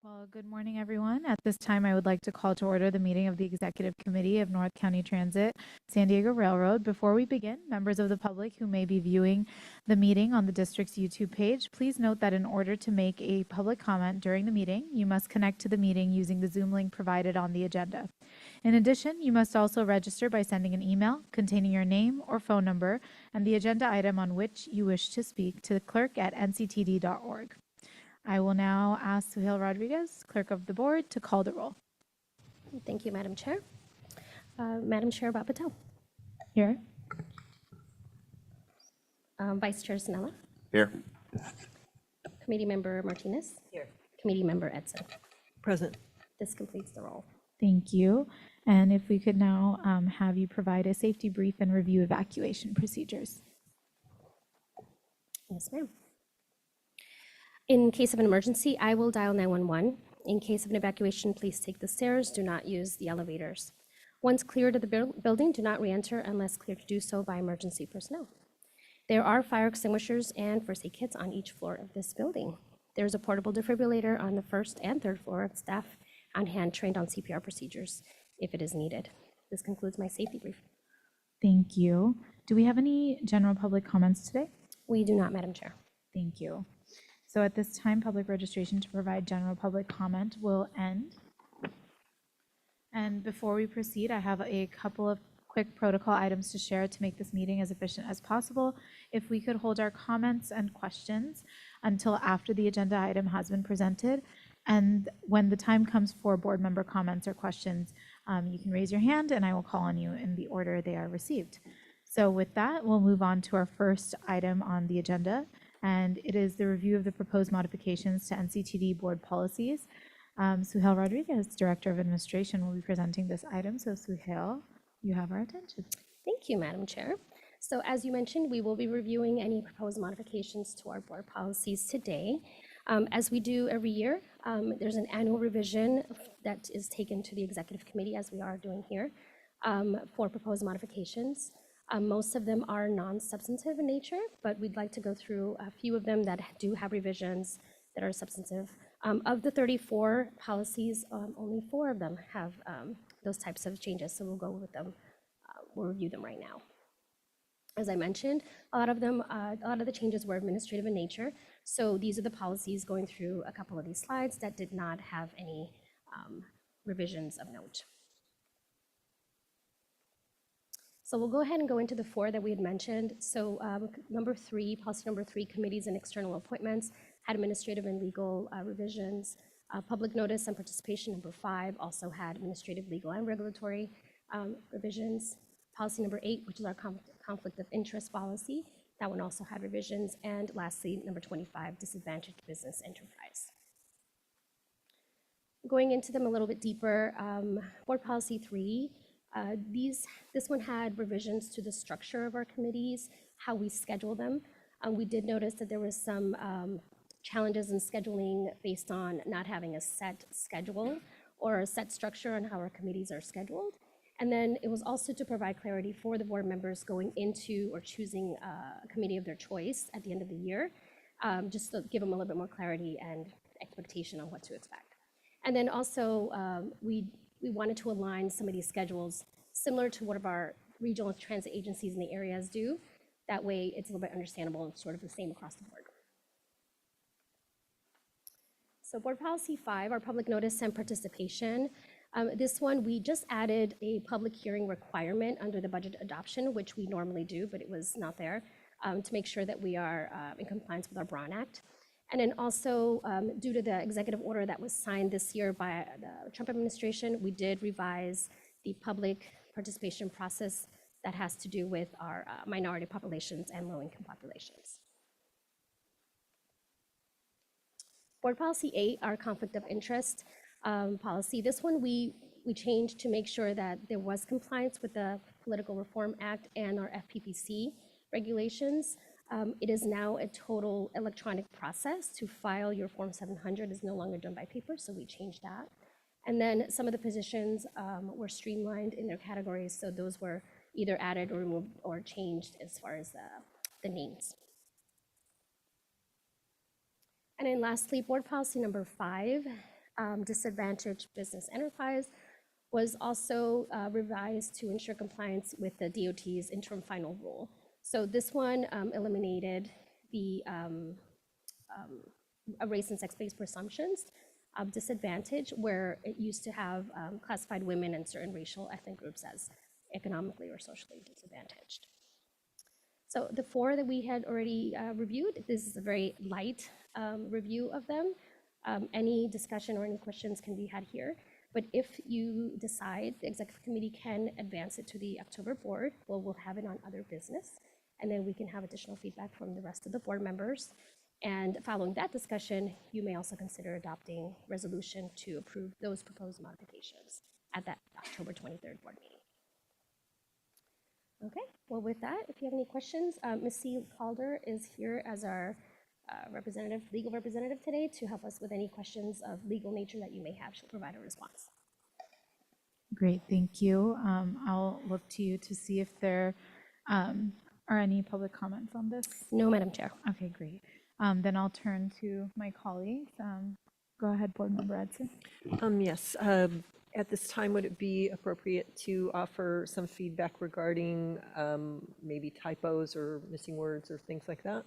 Well, good morning, everyone. At this time, I would like to call to order the meeting of the Executive Committee of North County Transit, San Diego Railroad. Before we begin, members of the public who may be viewing the meeting on the district's YouTube page, please note that in order to make a public comment during the meeting, you must connect to the meeting using the Zoom link provided on the agenda. In addition, you must also register by sending an email containing your name or phone number and the agenda item on which you wish to speak to the clerk at nctd.org. I will now ask Suhail Rodriguez, Clerk of the Board, to call the roll. Thank you, Madam Chair. Madam Chair Bapatel. Here. Vice Chair Sinella. Here. Committee Member Martinez. Here. Committee Member Edson. Present. This completes the roll. Thank you. And if we could now have you provide a safety brief and review evacuation procedures. Yes, ma'am. In case of an emergency, I will dial 911. In case of an evacuation, please take the stairs. Do not use the elevators. Once cleared of the building, do not re-enter unless cleared to do so by emergency personnel. There are fire extinguishers and first aid kits on each floor of this building. There's a portable defibrillator on the first and third floor of staff on hand trained on CPR procedures if it is needed. This concludes my safety brief. Thank you. Do we have any general public comments today? We do not, Madam Chair. Thank you. So at this time, public registration to provide general public comment will end. And before we proceed, I have a couple of quick protocol items to share to make this meeting as efficient as possible. If we could hold our comments and questions until after the agenda item has been presented. And when the time comes for board member comments or questions, you can raise your hand and I will call on you in the order they are received. So with that, we'll move on to our first item on the agenda, and it is the review of the proposed modifications to NCTD board policies. Suhail Rodriguez, Director of Administration, will be presenting this item. So Suhail, you have our attention. Thank you, Madam Chair. So as you mentioned, we will be reviewing any proposed modifications to our board policies today. As we do every year, there's an annual revision that is taken to the Executive Committee, as we are doing here, for proposed modifications. Most of them are non-substantive in nature, but we'd like to go through a few of them that do have revisions that are substantive. Of the 34 policies, only 4 of them have those types of changes, so we'll go with them. We'll review them right now. As I mentioned, a lot of the changes were administrative in nature, so these are the policies going through a couple of these slides that did not have any revisions of note. So we'll go ahead and go into the 4 that we had mentioned. So policy number 3, committees and external appointments, had administrative and legal revisions. Public notice and participation, number 5, also had administrative, legal, and regulatory revisions. Policy number 8, which is our conflict of interest policy, that one also had revisions. And lastly, number 25, disadvantaged business enterprise. Going into them a little bit deeper, board policy 3, this one had revisions to the structure of our committees, how we schedule them. We did notice that there was some challenges in scheduling based on not having a set schedule or a set structure on how our committees are scheduled. And then it was also to provide clarity for the board members going into or choosing a committee of their choice at the end of the year, just to give them a little bit more clarity and expectation on what to expect. And then also we wanted to align some of these schedules similar to what our regional transit agencies in the areas do. That way it's a little bit understandable and sort of the same across the board. So board policy 5, our public notice and participation. This one, we just added a public hearing requirement under the budget adoption, which we normally do, but it was not there, to make sure that we are in compliance with our Braun Act. And then also, due to the executive order that was signed this year by the Trump administration, we did revise the public participation process that has to do with our minority populations and low-income populations. Board policy 8, our conflict of interest policy. This one we changed to make sure that there was compliance with the Political Reform Act and our FPPC regulations. It is now a total electronic process. To file your Form 700 is no longer done by paper, so we changed that. And then some of the positions were streamlined in their categories, so those were either added or removed or changed as far as the names. And then lastly, board policy number 5, disadvantaged business enterprise was also revised to ensure compliance with the DOT's interim final rule. So this one eliminated the race and sex-based presumptions of disadvantage, where it used to have classified women and certain racial ethnic groups as economically or socially disadvantaged. So the four that we had already reviewed, this is a very light review of them. Any discussion or any questions can be had here. But if you decide, the executive committee can advance it to the October board. Well, we'll have it on other business, and then we can have additional feedback from the rest of the board members. And following that discussion, you may also consider adopting resolution to approve those proposed modifications at that October 23rd board meeting. Okay, well, with that, if you have any questions, Ms. C. Calder is here as our legal representative today to help us with any questions of legal nature that you may have. She'll provide a response. Great, thank you. I'll look to you to see if there are any public comments on this. No, Madam Chair. Okay, great. Then I'll turn to my colleagues. Go ahead, Board Member Edson. Yes. At this time, would it be appropriate to offer some feedback regarding maybe typos or missing words or things like that?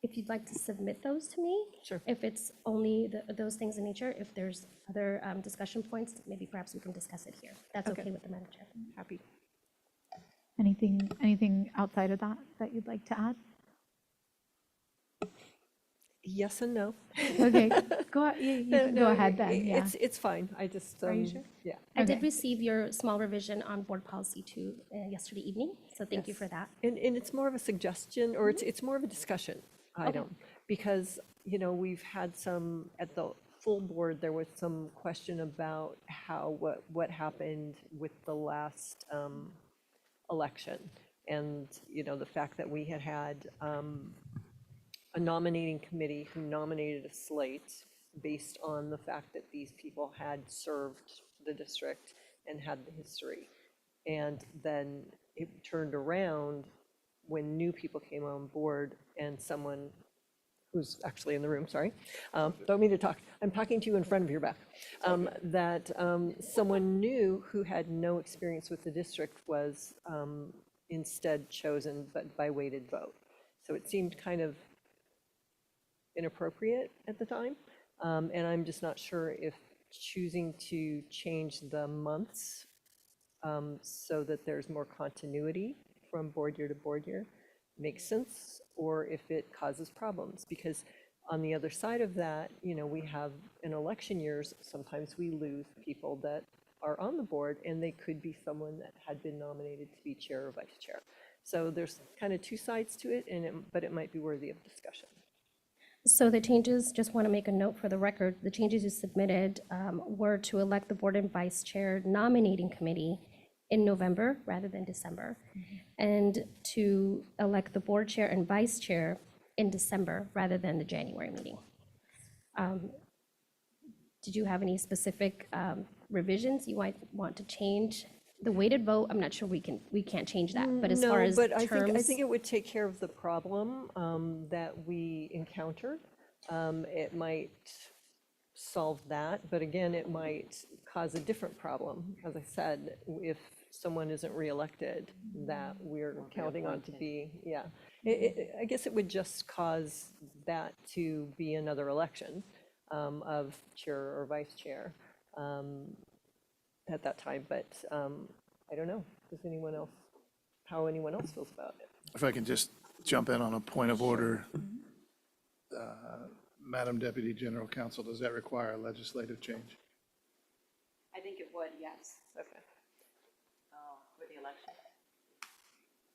If you'd like to submit those to me. Sure. If it's only those things in nature, if there's other discussion points, maybe perhaps we can discuss it here. That's okay with the Madam Chair. Happy. Anything outside of that you'd like to add? Yes and no. Okay, you can go ahead then, yeah. It's fine. I just. Are you sure? Yeah. I did Okay. receive your small revision on board policy 2 yesterday evening, so thank you for that. And it's more of a suggestion, or it's more of a discussion item, because, we've had some, at the full board, there was some question about what happened with the last election. And, the fact that we had a nominating committee who nominated a slate based on the fact that these people had served the district and had the history. And then it turned around when new people came on board and someone who's actually in the room, sorry, don't mean to talk, I'm talking to you in front of your back, that someone new who had no experience with the district was instead chosen, but by weighted vote. So it seemed kind of inappropriate at the time. And I'm just not sure if choosing to change the months so that there's more continuity from board year to board year makes sense, or if it causes problems. Because on the other side of that, we have in election years, sometimes we lose people that are on the board, and they could be someone that had been nominated to be chair or vice chair. So there's kind of two sides to it, but it might be worthy of discussion. So the changes, just want to make a note for the record, the changes you submitted were to elect the board and vice chair nominating committee in November rather than December, and to elect the board chair and vice chair in December rather than the January meeting. Did you have any specific revisions you might want to change? The weighted vote, I'm not sure we can't change that, but as far as but terms. I think it would take care of the problem that we encountered. It might solve that, but again, it might cause a different problem. As I said, if someone isn't reelected, that we're counting on to be, I guess it would just cause that to be another election of chair or vice chair at that time, but I don't know. Does anyone else, how anyone else feels about it? If I can just jump in on a point of order. Madam Deputy General Counsel, does that require a legislative change? I think it would, yes, Okay. for the election.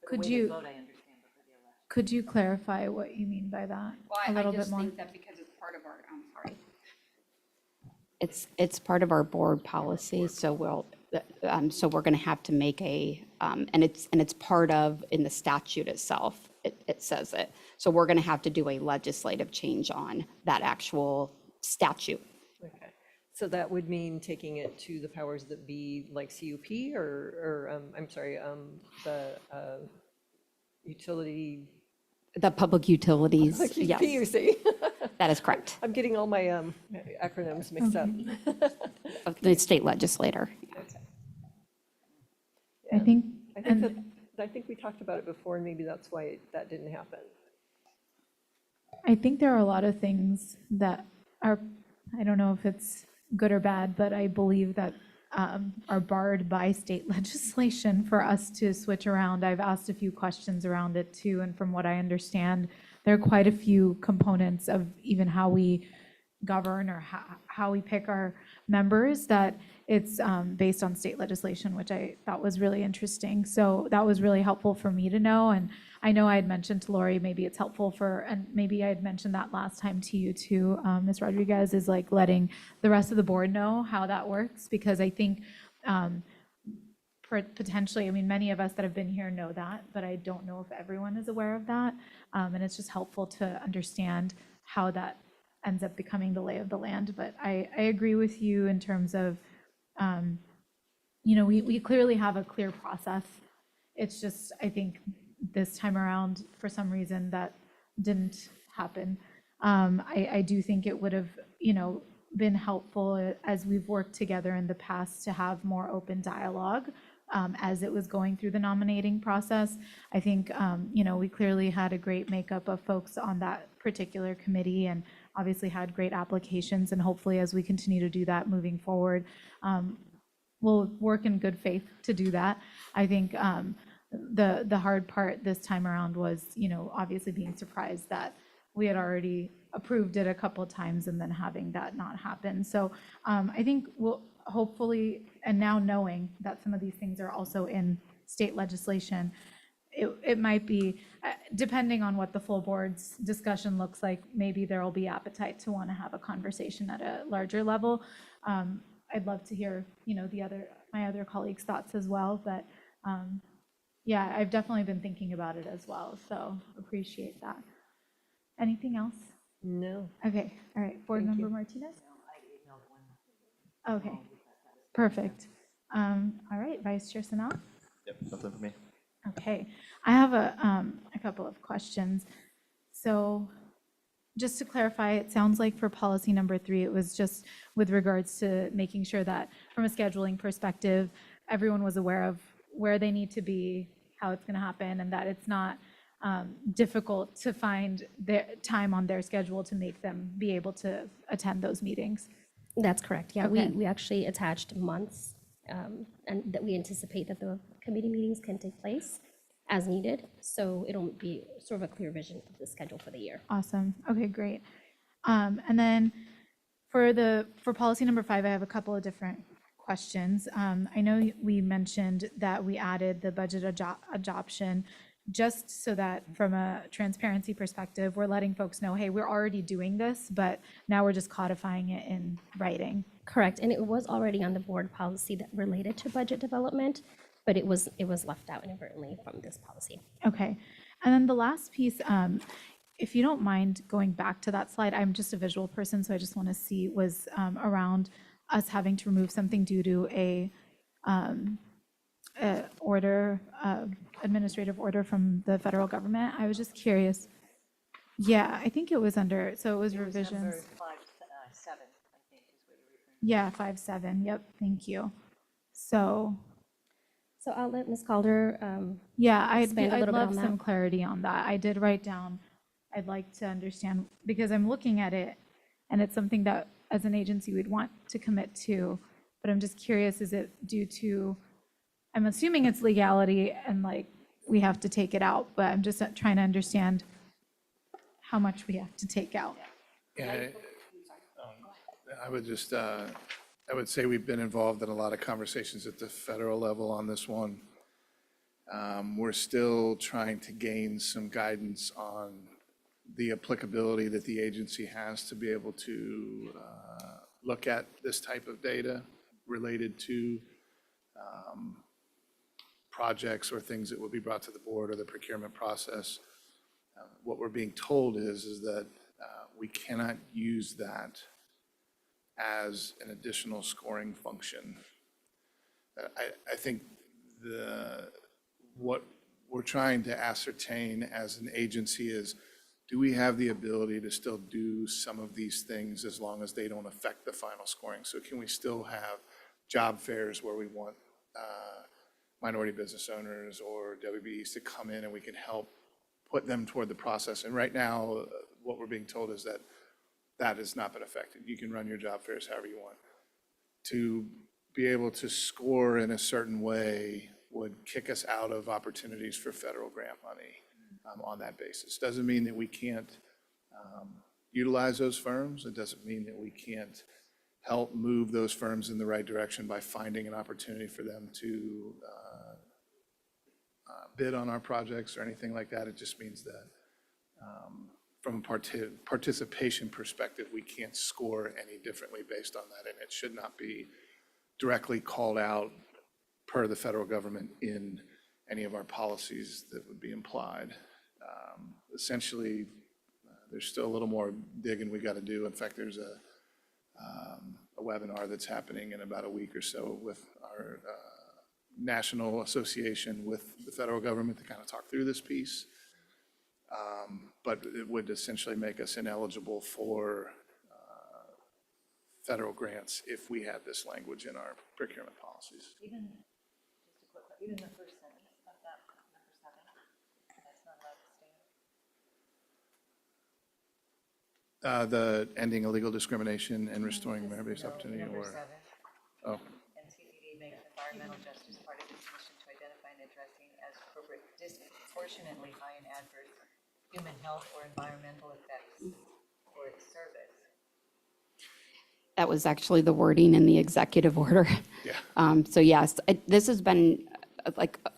For the Could weighted you- vote, I understand, but for the election. Could you clarify what you mean by that a little I bit just more? think that because it's part of our, I'm sorry. It's part of our board policy, so we're going to have to make and it's part of, in the statute itself, it says it. So we're going to have to do a legislative change on that actual statute. Okay. So that would mean taking it to the powers that be, like CUP, or I'm sorry, the utility. The public utilities, yes. PUC. That is correct. I'm getting all my acronyms mixed up. Of the state legislator. I think, I think we talked about it before, and maybe that's why that didn't happen. I think there are a lot of things that are, I don't know if it's good or bad, but I believe that are barred by state legislation for us to switch around. I've asked a few questions around it too, and from what I understand, there are quite a few components of even how we govern or how we pick our members that it's based on state legislation, which I thought was really interesting. So that was really helpful for me to know. And I know I had mentioned to Lori, maybe it's helpful for, and maybe I had mentioned that last time to you too, Ms. Rodriguez, is like letting the rest of the board know how that works, because I think potentially, I mean, many of us that have been here know that, but I don't know if everyone is aware of that. And it's just helpful to understand how that ends up becoming the lay of the land. But I agree with you in terms of, we clearly have a clear process. It's just, I think this time around, for some reason, that didn't happen. I do think it would have, been helpful as we've worked together in the past to have more open dialogue as it was going through the nominating process. I think, we clearly had a great makeup of folks on that particular committee and obviously had great applications. And hopefully as we continue to do that moving forward, we'll work in good faith to do that. I think the hard part this time around was, obviously being surprised that we had already approved it a couple of times and then having that not happen. So I think we'll hopefully, and now knowing that some of these things are also in state legislation, it might be, depending on what the full board's discussion looks like, maybe there will be appetite to want to have a conversation at a larger level. I'd love to hear, my other colleagues' thoughts as well, but yeah, I've definitely been thinking about it as well, so appreciate that. Anything else? No. Okay, all right, Board Thank Member you. Martinez? Okay, perfect. All right, Vice Chair Sanal? Yep, nothing for me. Okay, I have a couple of questions. So just to clarify, it sounds like for policy number 3, it was just with regards to making sure that from a scheduling perspective, everyone was aware of where they need to be, how it's going to happen, and that it's not difficult to find their time on their schedule to make them be able to attend those meetings. That's correct. Yeah, Okay. we actually attached months, and that we anticipate that the committee meetings can take place as needed. So it'll be sort of a clear vision of the schedule for the year. Awesome. Okay, great. And then for policy number 5, I have a couple of different questions. I know we mentioned that we added the budget adoption just so that from a transparency perspective, we're letting folks know, hey, we're already doing this, but now we're just codifying it in writing. Correct, and it was already on the board policy that related to budget development, but it was left out inadvertently from this policy. Okay. And then the last piece, if you don't mind going back to that slide, I'm just a visual person, so I just want to see, was around us having to remove something due to a administrative order from the federal government. I was just curious. Yeah, I think it was under, so it was revisions. Number 5-7, I think, is what you're referring Yeah, 5-7. Yep, thank you. So, So I'll let Ms. Calder, yeah, I'd Expand a little bit love on some that. clarity on that. I did write down, I'd like to understand, because I'm looking at it, and it's something that as an agency we'd want to commit to, but I'm just curious, is it due to, I'm assuming it's legality and like we have to take it out, but I'm just trying to understand how much we have to take out. Yeah, I would just, I would say we've been involved in a lot of conversations at the federal level on this one. We're still trying to gain some guidance on the applicability that the agency has to be able to look at this type of data related to projects or things that will be brought to the board or the procurement process. What we're being told is that we cannot use that as an additional scoring function. I think what we're trying to ascertain as an agency is, do we have the ability to still do some of these things as long as they don't affect the final scoring? So can we still have job fairs where we want minority business owners or WBEs to come in and we can help put them toward the process? And right now, what we're being told is that that has not been affected. You can run your job fairs however you want. To be able to score in a certain way would kick us out of opportunities for federal grant money on that basis. Doesn't mean that we can't utilize those firms. It doesn't mean that we can't help move those firms in the right direction by finding an opportunity for them to bid on our projects or anything like that. It just means that from a participation perspective, we can't score any differently based on that, and it should not be directly called out per the federal government in any of our policies that would be implied. Essentially, there's still a little more digging we got to do. In fact, there's a webinar that's happening in about a week or so with our national association with the federal government to kind of talk through this piece. But it would essentially make us ineligible for federal grants if we had this language in our procurement policies. Even, just a quick, even the first sentence of that, number 7, that's not allowed to stand. The ending illegal discrimination and restoring merit-based opportunity, Number or, 7, oh, NCPD makes environmental justice part of its mission to identify and addressing as appropriate disproportionately high and adverse human health or environmental effects for its service. That was actually the wording in the executive order. yeah. So yes, this has been,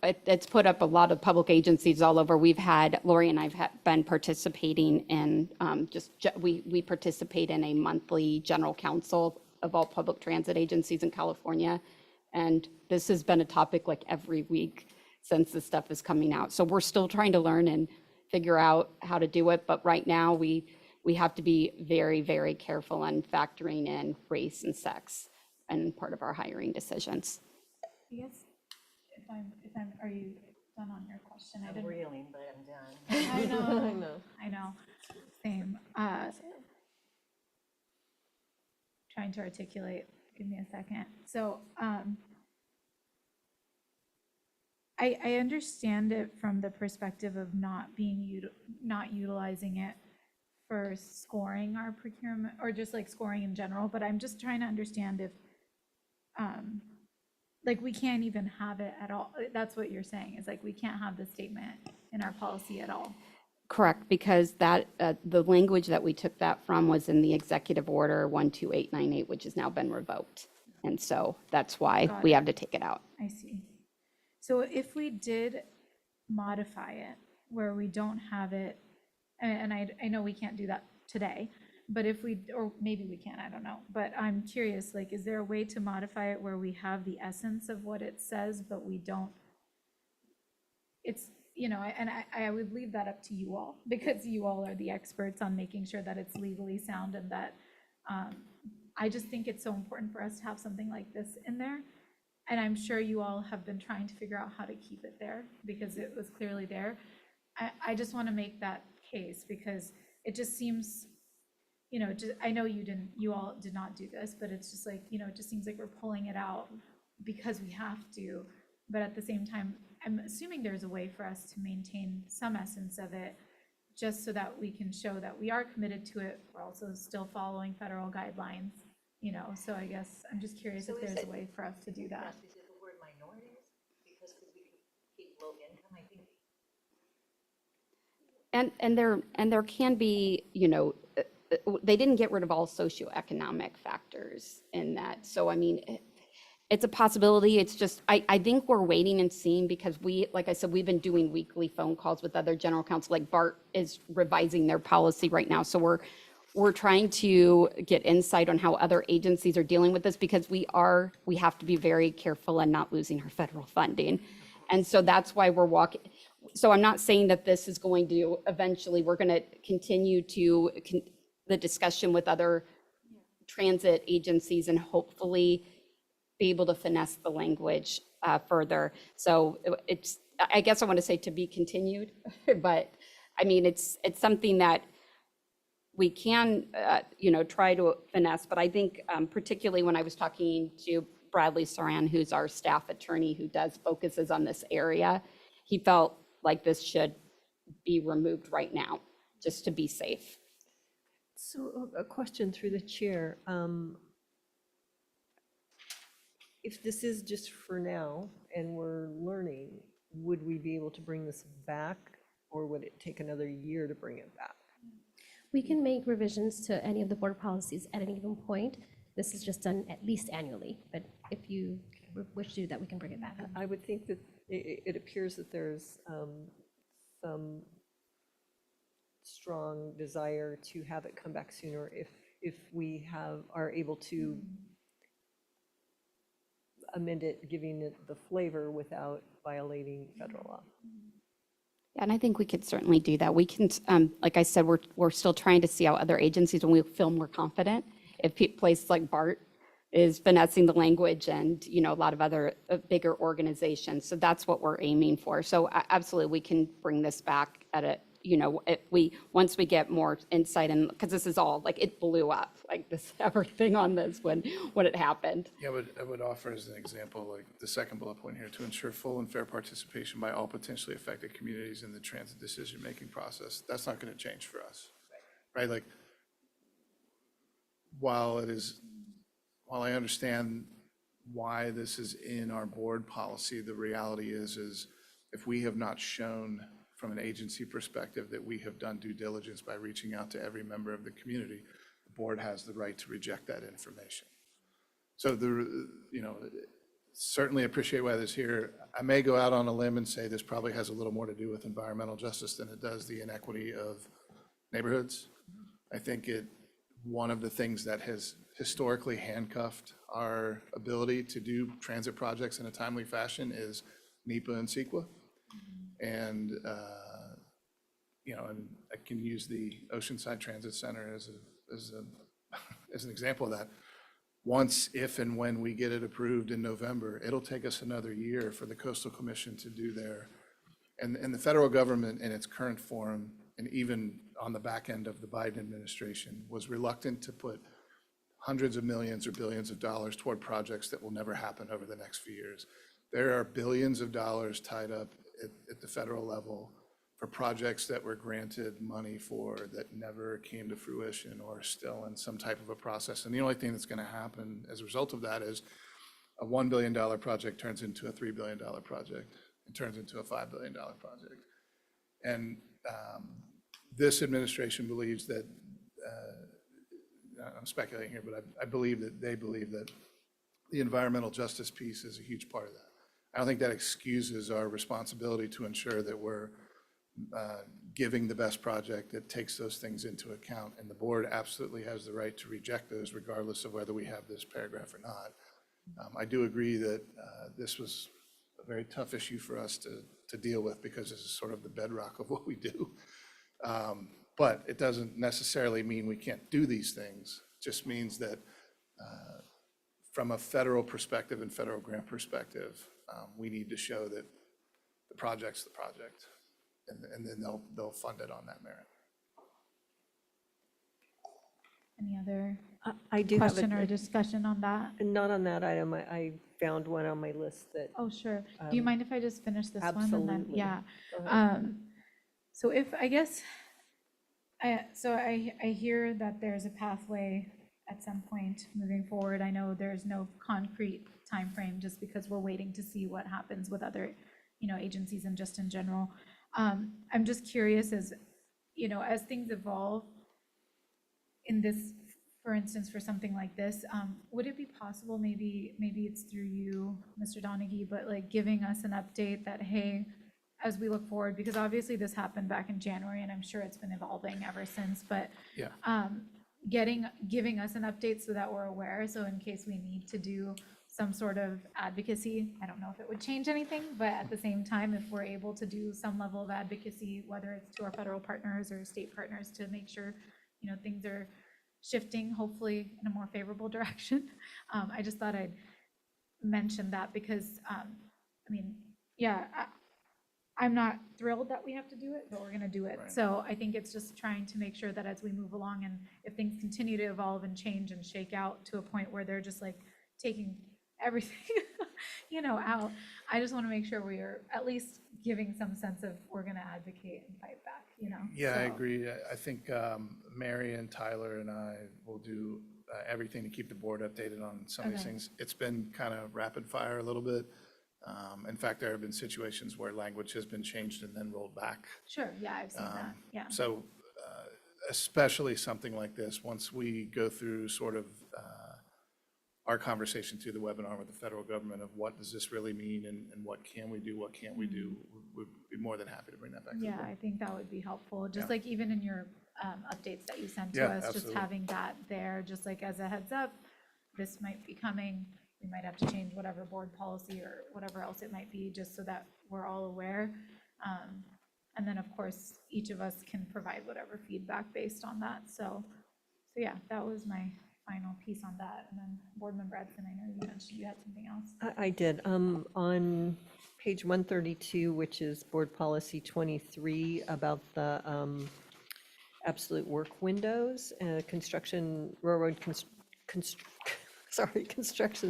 it's put up a lot of public agencies all over. We've had, Lori and I've been participating in, we participate in a monthly general council of all public transit agencies in California. And this has been a topic like every week since this stuff is coming out. So we're still trying to learn and figure out how to do it. But right now we have to be very, very careful on factoring in race and sex and part of our hiring decisions. I guess are you done on your question? I I'm didn't. reeling, but I'm done. I know. I know. Same. Trying to articulate. Give me a second. So, I understand it from the perspective of not utilizing it for scoring our procurement or just like scoring in general, but I'm just trying to understand if, like we can't even have it at all. That's what you're saying, is like we can't have the statement in our policy at all. Correct, because that, the language that we took that from was in the executive order 12898, which has now been revoked. And so that's why Got we it. have to take it out. I see. So if we did modify it where we don't have it, and I know we can't do that today, but if we, or maybe we can, I don't know. But I'm curious, like, is there a way to modify it where we have the essence of what it says, but we don't? It's, you know, and I would leave that up to you all, because you all are the experts on making sure that it's legally sound, and that I just think it's so important for us to have something like this in there. And I'm sure you all have been trying to figure out how to keep it there because it was clearly there. I just want to make that case because it just seems, you know, I know you all did not do this, but it's just like, you know, it just seems like we're pulling it out because we have to. But at the same time, I'm assuming there's a way for us to maintain some essence of it, just so that we can show that we are committed to it. We're also still following federal guidelines, you know, so I guess I'm just curious So if is there's it- a way for us to do that. Yes, is it the word minorities? Because could we keep low income, I think. And there can be, you know, they didn't get rid of all socioeconomic factors in that. So, I mean, it's a possibility. It's just, I think we're waiting and seeing because we, like I said, we've been doing weekly phone calls with other general counsel, like BART is revising their policy right now. So we're trying to get insight on how other agencies are dealing with this because we have to be very careful and not losing our federal funding. And so that's why we're walking. So I'm not saying that this is going to eventually, we're going to continue to the discussion with other transit agencies and hopefully be able to finesse the language further. So it's, I guess I want to say to be continued, but I mean, it's something that we can, try to finesse, but I think particularly when I was talking to Bradley Saran, who's our staff attorney who focuses on this area, he felt like this should be removed right now, just to be safe. So a question through the chair. If this is just for now and we're learning, would we be able to bring this back, or would it take another year to bring it back? We can make revisions to any of the board policies at any given point. This is just done at least annually, but if you wish to do that, we can bring it back. I would think that it appears that there's some strong desire to have it come back sooner if we are able to amend it, giving it the flavor without violating federal law. And I think we could certainly do that. We can, like I said, we're still trying to see how other agencies, when we feel more confident, if places like BART is finessing the language and, a lot of other bigger organizations. So that's what we're aiming for. So absolutely, we can bring this back at a, once we get more insight, and because this is all, like, it blew up, like this, everything on this when it happened. Yeah, I would offer as an example, like the second bullet point here, to ensure full and fair participation by all potentially affected communities in the transit decision-making process. That's not going to change for us, right? Like, while I understand why this is in our board policy, the reality is if we have not shown from an agency perspective that we have done due diligence by reaching out to every member of the community, the board has the right to reject that information. So certainly appreciate why this here. I may go out on a limb and say this probably has a little more to do with environmental justice than it does the inequity of neighborhoods. I think one of the things that has historically handcuffed our ability to do transit projects in a timely fashion is NEPA and CEQA. And, and I can use the Oceanside Transit Center as an example of that. Once, if and when we get it approved in November, it'll take us another year for the Coastal Commission to do and the federal government in its current form, and even on the back end of the Biden administration, was reluctant to put hundreds of millions or billions of dollars toward projects that will never happen over the next few years. There are billions of dollars tied up at the federal level for projects that were granted money for that never came to fruition or still in some type of a process. And the only thing that's going to happen as a result of that is a $1 billion project turns into a $3 billion project. It turns into a $5 billion project. And this administration believes that, I'm speculating here, but I believe that they believe that the environmental justice piece is a huge part of that. I don't think that excuses our responsibility to ensure that we're giving the best project that takes those things into account. And the board absolutely has the right to reject those regardless of whether we have this paragraph or not. I do agree that this was a very tough issue for us to deal with because this is sort of the bedrock of what we do. But it doesn't necessarily mean we can't do these things. It just means that from a federal perspective and federal grant perspective, we need to show that the project's the project, and then they'll fund it on that merit. Any other I do have question or discussion on that? not on that item. I found one on my list that. Oh, sure. Do you mind if I just finish this one? And then, Absolutely. yeah. Go ahead. So if, I guess, I hear that there's a pathway at some point moving forward. I know there's no concrete timeframe just because we're waiting to see what happens with other, agencies and just in general. I'm just curious as things evolve in this, for instance, for something like this, would it be possible, maybe it's through you, Mr. Donaghy, but like giving us an update that, hey, as we look forward, because obviously this happened back in January and I'm sure it's been evolving ever since, but Yeah. giving us an update so that we're aware, so in case we need to do some sort of advocacy, I don't know if it would change anything, but at the same time, if we're able to do some level of advocacy, whether it's to our federal partners or state partners, to make sure, things are shifting, hopefully in a more favorable direction. I just thought I'd mention that because, I'm not thrilled that we have to do it, but we're gonna do it. Right. So I think it's just trying to make sure that as we move along and if things continue to evolve and change and shake out to a point where they're just like taking everything, out, I just want to make sure we are at least giving some sense of we're gonna advocate and fight back, Yeah, I So, agree. I think Mary and Tyler and I will do everything to keep the board updated on some of these Okay. things. It's been kind of rapid fire a little bit. In fact, there have been situations where language has been changed and then rolled back. Sure, yeah, I've seen that, yeah. So especially something like this, once we go through sort of our conversation through the webinar with the federal government of what does this really mean and what can we do, what can't we do, we'd be more than happy to bring that back to the Yeah, board. I think that would be helpful, just Yeah. like even in your updates that you sent to Yeah, us, just absolutely. having that there, just like as a heads up, this might be coming, we might have to change whatever board policy or whatever else it might be, just so that we're all aware. And then, of course, each of us can provide whatever feedback based on that, so yeah, that was my final piece on that. And then Board Member Edson, I know you mentioned you had something else. I did. On page 132, which is Board Policy 23, about the absolute work windows, railroad construction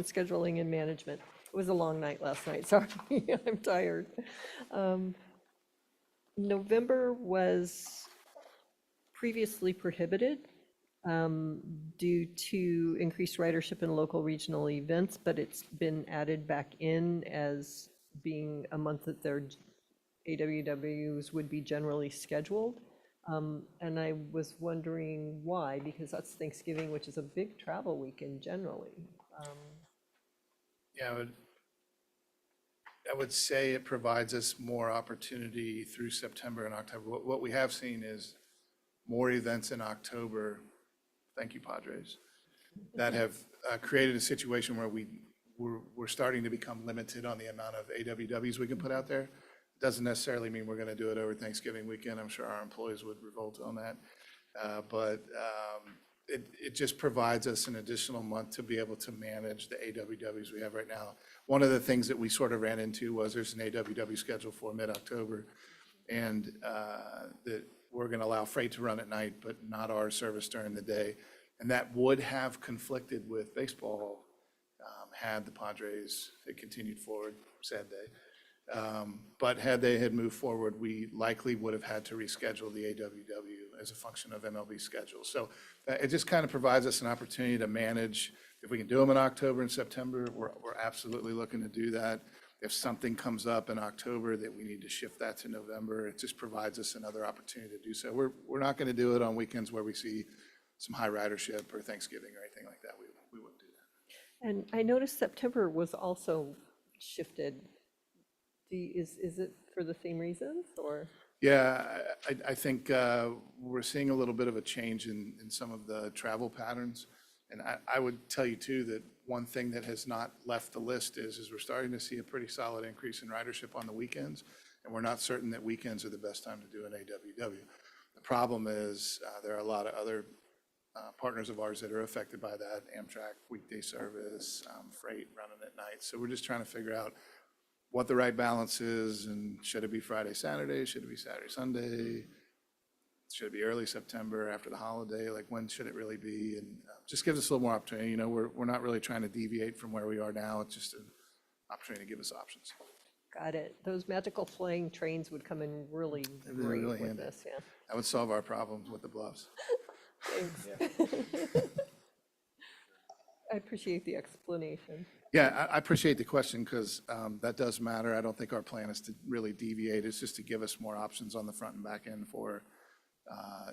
scheduling and management. It was a long night last night, sorry, I'm tired. November was previously prohibited due to increased ridership in local regional events, but it's been added back in as being a month that their AWWs would be generally scheduled. And I was wondering why, because that's Thanksgiving, which is a big travel weekend generally. Yeah, I would say it provides us more opportunity through September and October. What we have seen is more events in October, thank you, Padres, that have created a situation where we're starting to become limited on the amount of AWWs we can put out there. Doesn't necessarily mean we're going to do it over Thanksgiving weekend. I'm sure our employees would revolt on that. But it just provides us an additional month to be able to manage the AWWs we have right now. One of the things that we sort of ran into was there's an AWW schedule for mid-October, and that we're going to allow freight to run at night, but not our service during the day. And that would have conflicted with baseball had the Padres had continued forward, sad day. But had they had moved forward, we likely would have had to reschedule the AWW as a function of MLB schedule. So it just kind of provides us an opportunity to manage. If we can do them in October and September, we're absolutely looking to do that. If something comes up in October that we need to shift that to November, it just provides us another opportunity to do so. We're not going to do it on weekends where we see some high ridership or Thanksgiving or anything like that. We wouldn't do that. And I noticed September was also shifted. Is it for the same reasons, or? Yeah, I think we're seeing a little bit of a change in some of the travel patterns. And I would tell you too, that one thing that has not left the list is we're starting to see a pretty solid increase in ridership on the weekends. And we're not certain that weekends are the best time to do an AWW. The problem is there are a lot of other partners of ours that are affected by that. Amtrak, weekday service, freight running at night. So we're just trying to figure out what the right balance is, and should it be Friday, Saturday? Should it be Saturday, Sunday? Should it be early September after the holiday? Like, when should it really be? And just gives us a little more opportunity. You know, we're not really trying to deviate from where we are now. It's just an opportunity to give us options. Got it. Those magical flying trains would come in really They'd be great really with handy. this, yeah. That would solve our problems with the bluffs. Thanks. I appreciate the explanation. Yeah, I appreciate the question because that does matter. I don't think our plan is to really deviate. It's just to give us more options on the front and back end for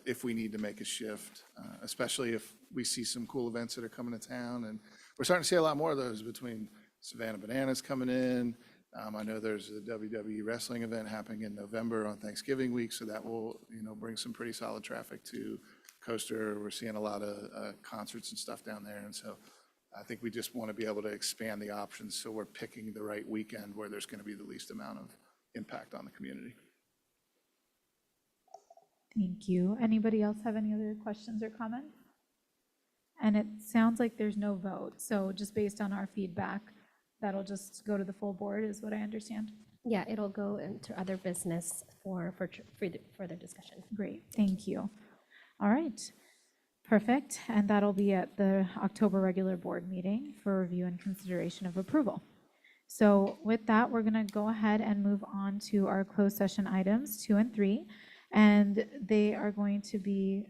if we need to make a shift, especially if we see some cool events that are coming to town. And we're starting to see a lot more of those between Savannah Bananas coming in. I know there's a WWE wrestling event happening in November on Thanksgiving week, so that will, bring some pretty solid traffic to Coaster. We're seeing a lot of concerts and stuff down there. And so I think we just want to be able to expand the options so we're picking the right weekend where there's going to be the least amount of impact on the community. Thank you. Anybody else have any other questions or comments? And it sounds like there's no vote, so just based on our feedback, that'll just go to the full board, is what I understand. Yeah, it'll go into other business for further discussion. Great, thank you. All right, perfect. And that'll be at the October regular board meeting for review and consideration of approval. So with that, we're going to go ahead and move on to our closed session items 2 and 3. And they are going to be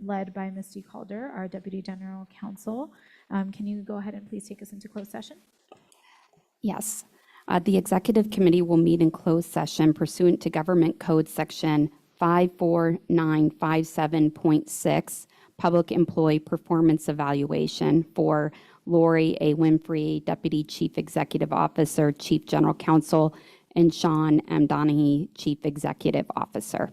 led by Misty Calder, our Deputy General Counsel. Can you go ahead and please take us into closed session? Yes. The Executive Committee will meet in closed session pursuant to Government Code Section 54957.6, Public Employee Performance Evaluation for Lori A. Winfrey, Deputy Chief Executive Officer, Chief General Counsel, and Sean M. Donahue, Chief Executive Officer.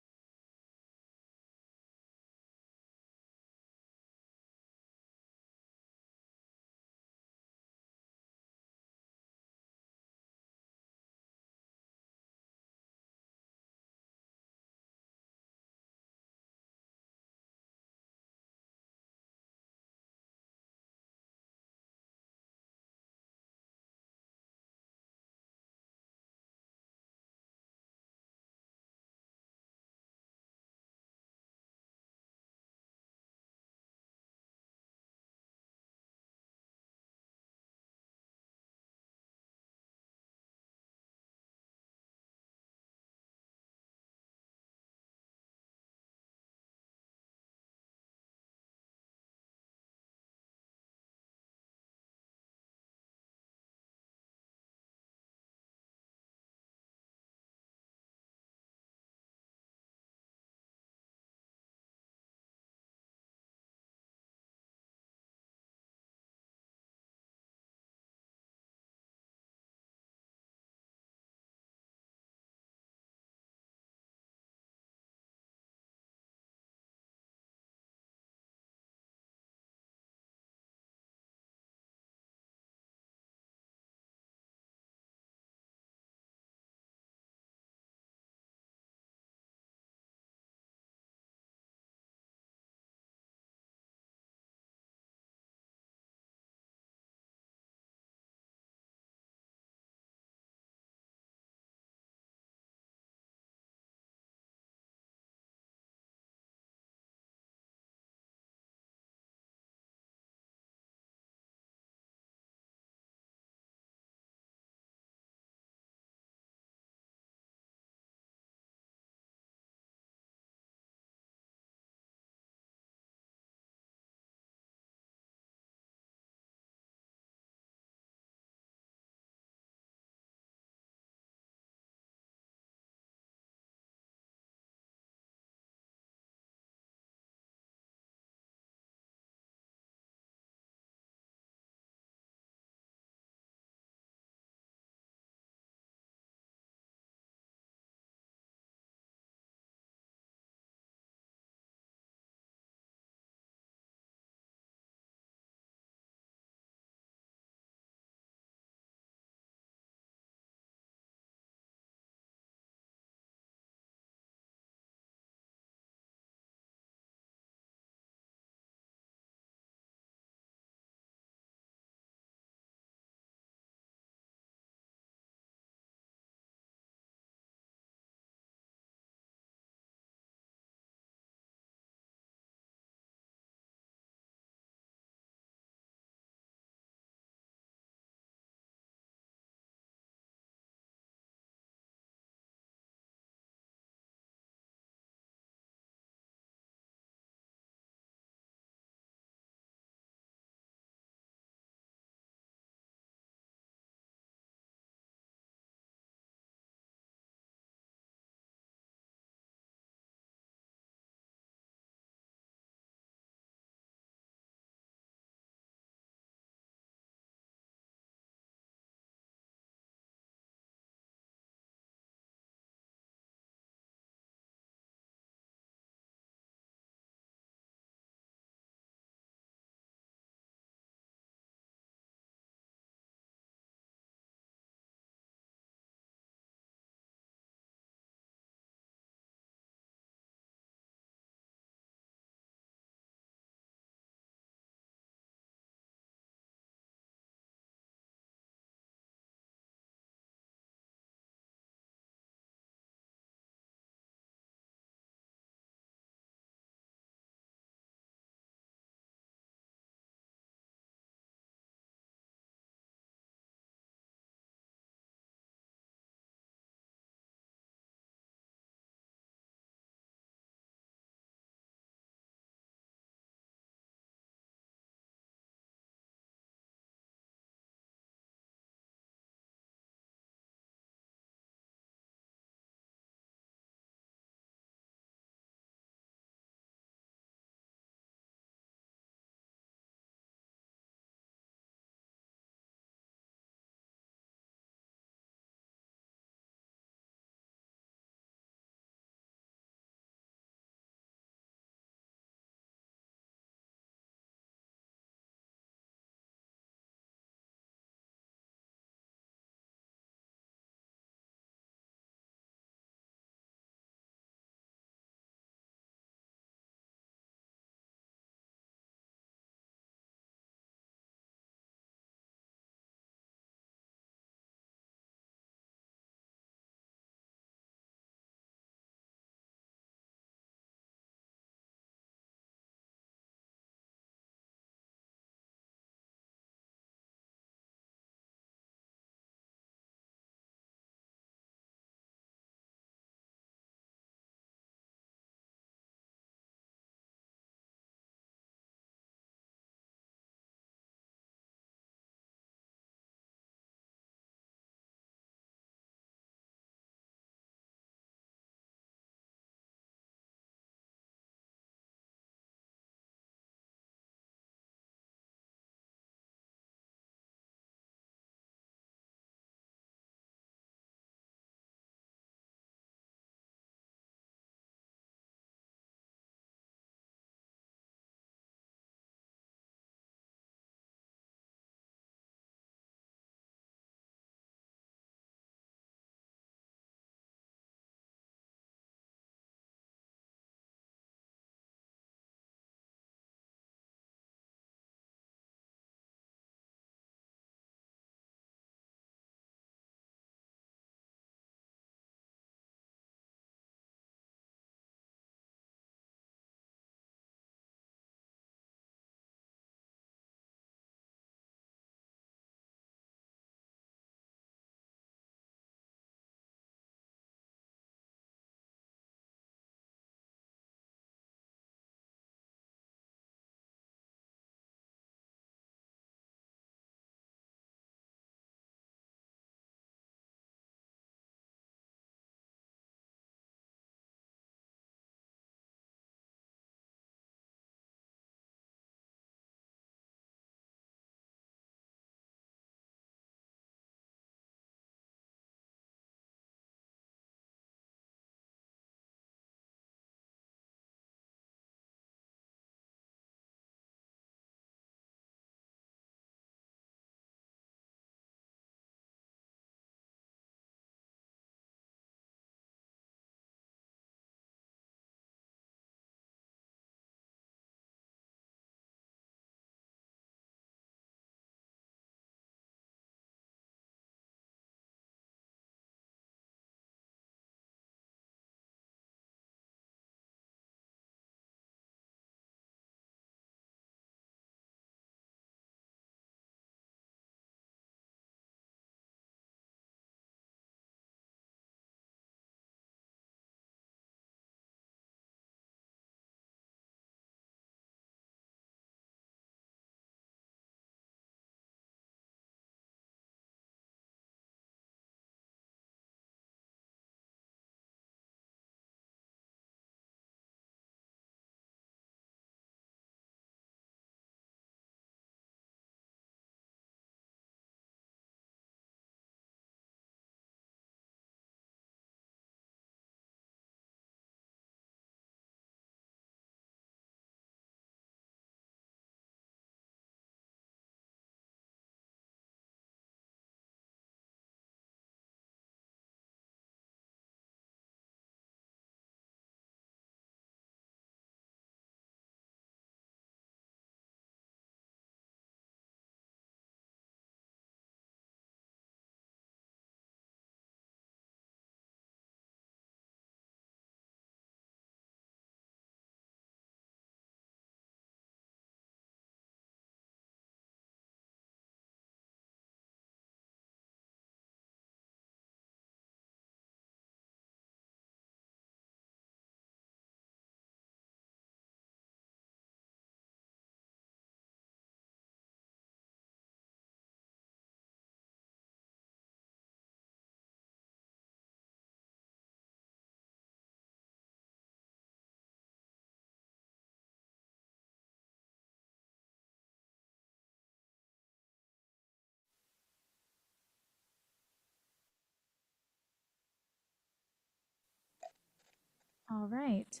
All right.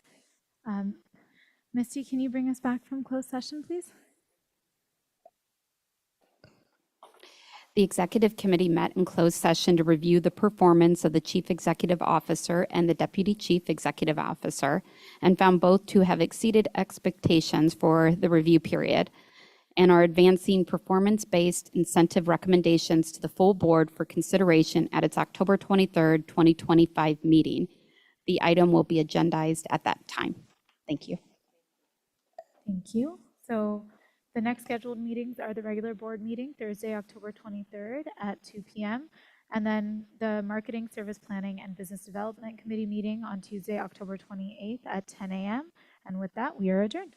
Misty, can you bring us back from closed session, please? The Executive Committee met in closed session to review the performance of the Chief Executive Officer and the Deputy Chief Executive Officer, and found both to have exceeded expectations for the review period, and are advancing performance-based incentive recommendations to the full board for consideration at its October 23rd, 2025 meeting. The item will be agendized at that time. Thank you. Thank you. So the next scheduled meetings are the regular board meeting, Thursday, October 23rd at 2 p.m. And then the Marketing, Service Planning, and Business Development Committee meeting on Tuesday, October 28th at 10 a.m. And with that, we are adjourned.